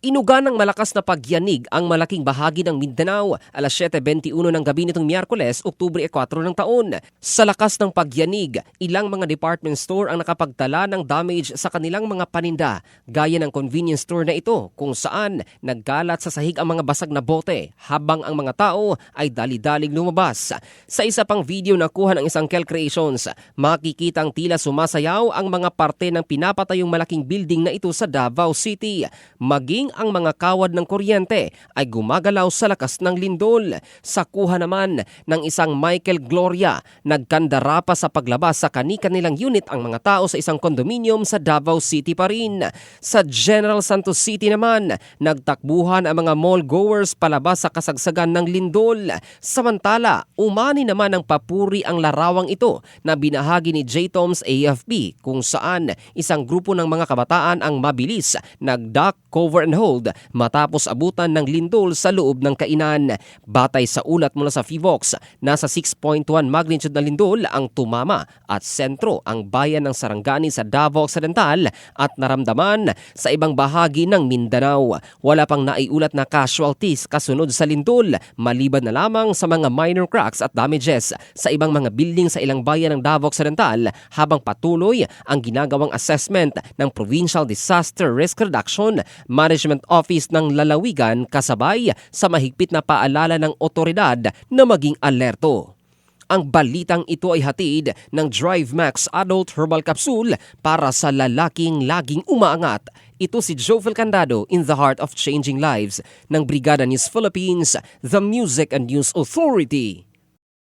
Inuga ng malakas na pagyanig ang malaking bahagi ng Mindanao alas 7:21 ng gabi nitong Miyerkules, Oktubre 4 ng taon. Sa lakas ng pagyanig, ilang mga department store ang nakapagtala ng damage sa kanilang mga paninda, gaya ng convenience store na ito kung saan naggalat sa sahig ang mga basag na bote habang ang mga tao ay dali-daling lumabas. Sa isa pang video na kuha ng isang Kel Creations, makikitang tila sumasayaw ang mga parte ng pinapatayong malaking building na ito sa Davao City. Maging ang mga kawad ng kuryente ay gumagalaw sa lakas ng lindol. Sa kuha naman ng isang Michael Gloria, nagkandara pa sa paglabas sa kani-kanilang unit ang mga tao sa isang kondominium sa Davao City pa rin. Sa General Santos City naman, nagtakbuhan ang mga mall goers palabas sa kasagsagan ng lindol. Samantala, umani naman ng papuri ang larawang ito na binahagi ni J. Toms AFP kung saan isang grupo ng mga kabataan ang mabilis nag-duck, cover and hold matapos abutan ng lindol sa loob ng kainan. Batay sa ulat mula sa FIVOX, nasa 6.1 magnitude na lindol ang tumama at sentro ang bayan ng Sarangani sa Davao Occidental at naramdaman sa ibang bahagi ng Mindanao. Wala pang naiulat na casualties kasunod sa lindol, maliban na lamang sa mga minor cracks at damages sa ibang mga building sa ilang bayan ng Davao Occidental habang patuloy ang ginagawang assessment ng Provincial Disaster Risk Reduction Management Office ng Lalawigan kasabay sa mahigpit na paalala ng otoridad na maging alerto. Ang balitang ito ay hatid ng Drive Max Adult Herbal Capsule para sa lalaking laging umaangat. Ito si Jovel Candado in the heart of changing lives ng Brigada News Philippines, the Music and News Authority.